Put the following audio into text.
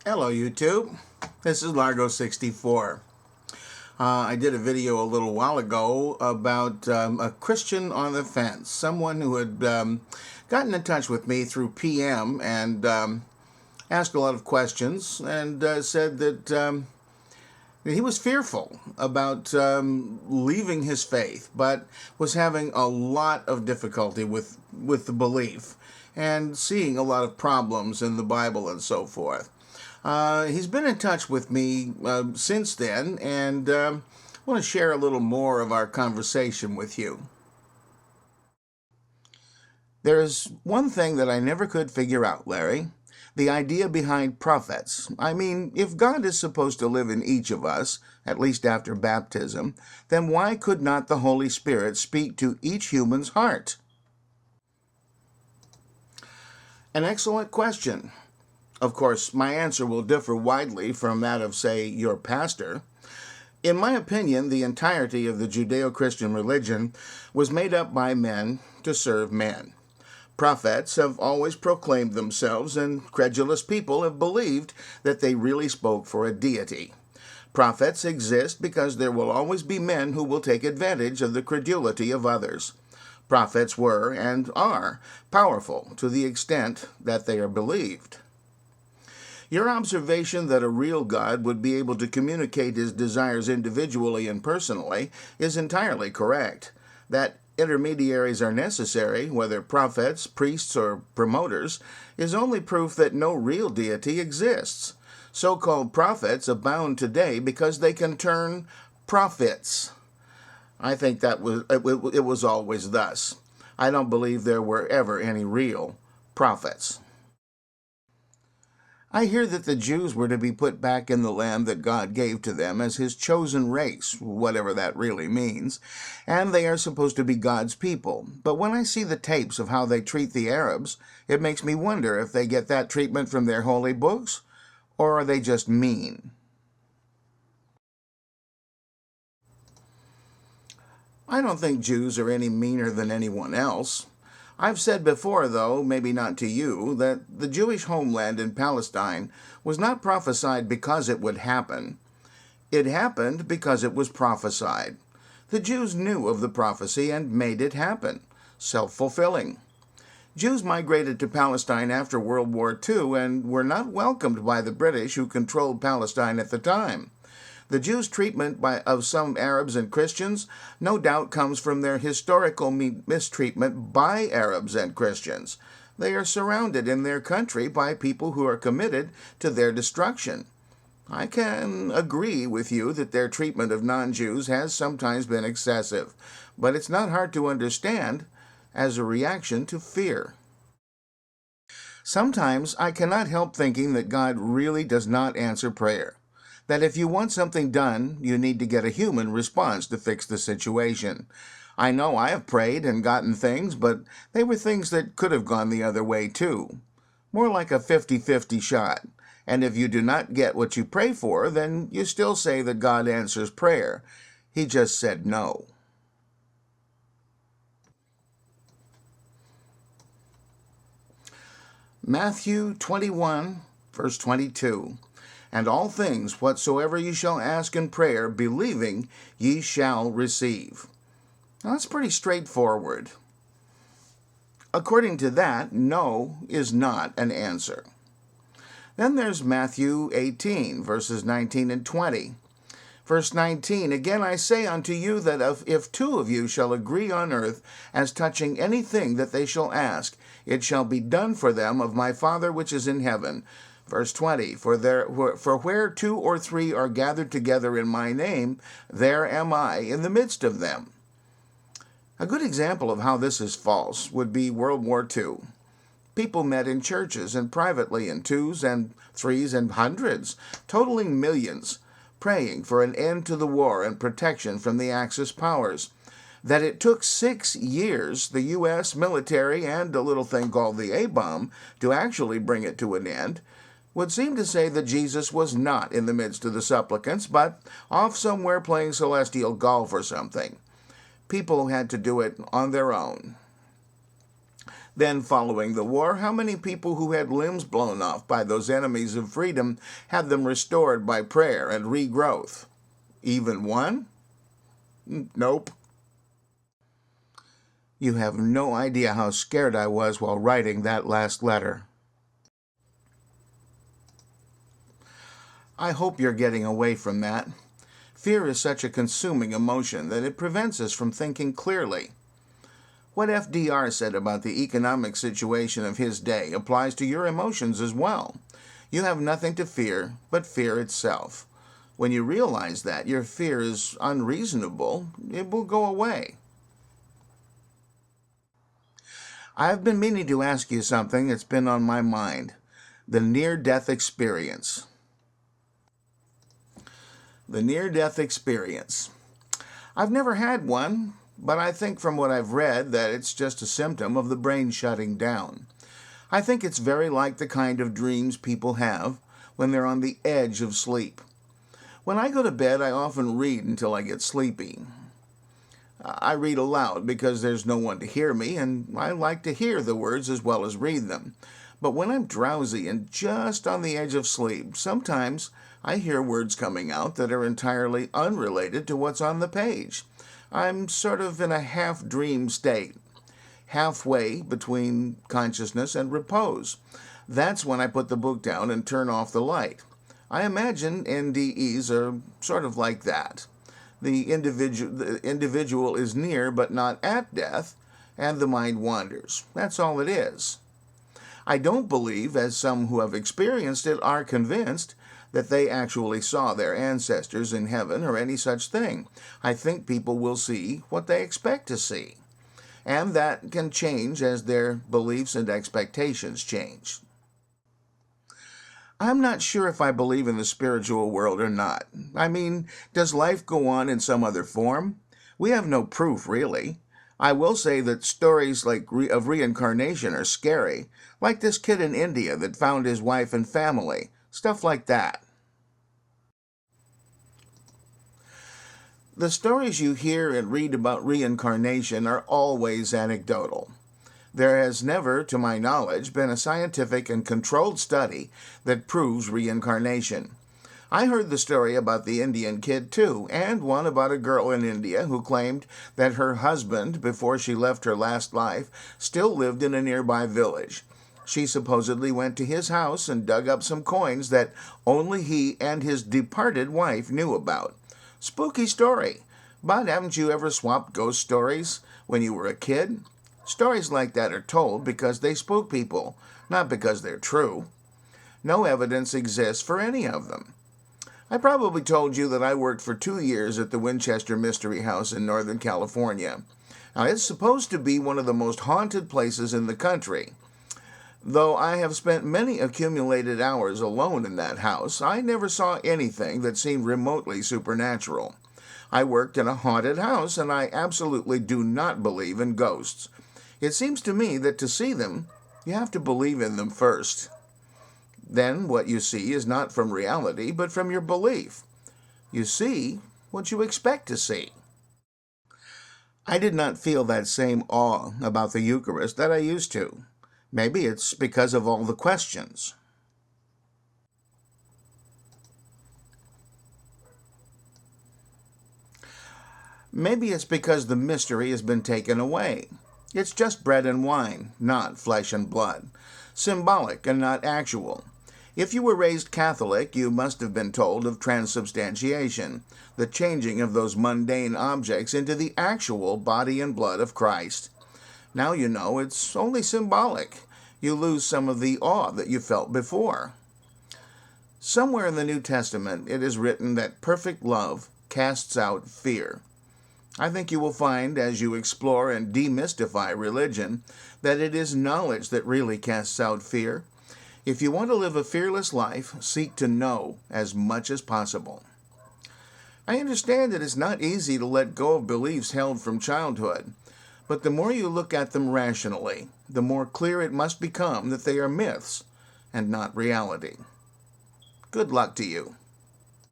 Hello YouTube, this is Largo64. I did a video a little while ago about a Christian on the fence, someone who had gotten in touch with me through PM and asked a lot of questions and said that he was fearful about leaving his faith, but was having a lot of difficulty with the belief and seeing a lot of problems in the Bible and so forth. He's been in touch with me since then, and I want to share a little more of our conversation with you. There's one thing that I never could figure out, Larry. The idea behind prophets. I mean, if God is supposed to live in each of us, at least after baptism, then why could not the Holy Spirit speak to each human's heart? An excellent question. Of course, my answer will differ widely from that of, say, your pastor. In my opinion, the entirety of the Judeo-Christian religion was made up by men to serve men. Prophets have always proclaimed themselves, and credulous people have believed that they really spoke for a deity. Prophets exist because there will always be men who will take advantage of the credulity of others. Prophets were, and are, powerful to the extent that they are believed. Your observation that a real God would be able to communicate his desires individually and personally is entirely correct. That intermediaries are necessary, whether prophets, priests, or promoters, is only proof that no real deity exists. So-called prophets abound today because they can turn profits. I think that it was always thus. I don't believe there were ever any real prophets. I hear that the Jews were to be put back in the land that God gave to them as his chosen race, whatever that really means, and they are supposed to be God's people. But when I see the tapes of how they treat the Arabs, it makes me wonder if they get that treatment from their holy books, or are they just mean? I don't think Jews are any meaner than anyone else. I've said before, though, maybe not to you, that the Jewish homeland in Palestine was not prophesied because it would happen. It happened because it was prophesied. The Jews knew of the prophecy and made it happen. Self-fulfilling. Jews migrated to Palestine after World War II and were not welcomed by the British who controlled Palestine at the time. The Jews' treatment of some Arabs and Christians no doubt comes from their historical mistreatment by Arabs and Christians. They are surrounded in their country by people who are committed to their destruction. I can agree with you that their treatment of non-Jews has sometimes been excessive, but it's not hard to understand as a reaction to fear. Sometimes I cannot help thinking that God really does not answer prayer. That if you want something done, you need to get a human response to fix the situation. I know I have prayed and gotten things, but they were things that could have gone the other way too. More like a 50-50 shot. And if you do not get what you pray for, then you still say that God answers prayer. He just said no. Matthew 21, verse 22. And all things whatsoever ye shall ask in prayer, believing, ye shall receive. Now, that's pretty straightforward. According to that, no is not an answer. Then there's Matthew 18, verses 19 and 20. Verse 19, Again I say unto you that if two of you shall agree on earth as touching anything that they shall ask, it shall be done for them of my Father which is in heaven. Verse 20, For where 2 or 3 are gathered together in my name, there am I in the midst of them. A good example of how this is false would be World War II. People met in churches and privately in 2s and 3s and hundreds, totaling millions, praying for an end to the war and protection from the Axis powers. That it took 6 years, the U.S. military and a little thing called the A-bomb, to actually bring it to an end, would seem to say that Jesus was not in the midst of the supplicants, but off somewhere playing celestial golf or something. People had to do it on their own. Then, following the war, how many people who had limbs blown off by those enemies of freedom had them restored by prayer and regrowth? Even one? Nope. You have no idea how scared I was while writing that last letter. I hope you're getting away from that. Fear is such a consuming emotion that it prevents us from thinking clearly. What FDR said about the economic situation of his day applies to your emotions as well. You have nothing to fear but fear itself. When you realize that your fear is unreasonable, it will go away. I've been meaning to ask you something that's been on my mind. The near-death experience. The near-death experience. I've never had one, but I think from what I've read that it's just a symptom of the brain shutting down. I think it's very like the kind of dreams people have when they're on the edge of sleep. When I go to bed, I often read until I get sleepy. I read aloud because there's no one to hear me, and I like to hear the words as well as read them. But when I'm drowsy and just on the edge of sleep, sometimes I hear words coming out that are entirely unrelated to what's on the page. I'm sort of in a half-dream state, halfway between consciousness and repose. That's when I put the book down and turn off the light. I imagine NDEs are sort of like that. The individual is near but not at death, and the mind wanders. That's all it is. I don't believe, as some who have experienced it are convinced, that they actually saw their ancestors in heaven or any such thing. I think people will see what they expect to see, and that can change as their beliefs and expectations change. I'm not sure if I believe in the spiritual world or not. I mean, does life go on in some other form? We have no proof, really. I will say that stories of reincarnation are scary, like this kid in India that found his wife and family, stuff like that. The stories you hear and read about reincarnation are always anecdotal. There has never, to my knowledge, been a scientific and controlled study that proves reincarnation. I heard the story about the Indian kid, too, and one about a girl in India who claimed that her husband, before she left her last life, still lived in a nearby village. She supposedly went to his house and dug up some coins that only he and his departed wife knew about. Spooky story, but haven't you ever swapped ghost stories when you were a kid? Stories like that are told because they spook people, not because they're true. No evidence exists for any of them. I probably told you that I worked for 2 years at the Winchester Mystery House in Northern California. Now, it's supposed to be one of the most haunted places in the country. Though I have spent many accumulated hours alone in that house, I never saw anything that seemed remotely supernatural. I worked in a haunted house, and I absolutely do not believe in ghosts. It seems to me that to see them, you have to believe in them first. Then what you see is not from reality, but from your belief. You see what you expect to see. I did not feel that same awe about the Eucharist that I used to. Maybe it's because of all the questions. Maybe it's because the mystery has been taken away. It's just bread and wine, not flesh and blood. Symbolic and not actual. If you were raised Catholic, you must have been told of transubstantiation, the changing of those mundane objects into the actual body and blood of Christ. Now you know it's only symbolic. You lose some of the awe that you felt before. Somewhere in the New Testament, it is written that perfect love casts out fear. I think you will find, as you explore and demystify religion, that it is knowledge that really casts out fear. If you want to live a fearless life, seek to know as much as possible. I understand that it's not easy to let go of beliefs held from childhood, but the more you look at them rationally, the more clear it must become that they are myths and not reality. Good luck to you.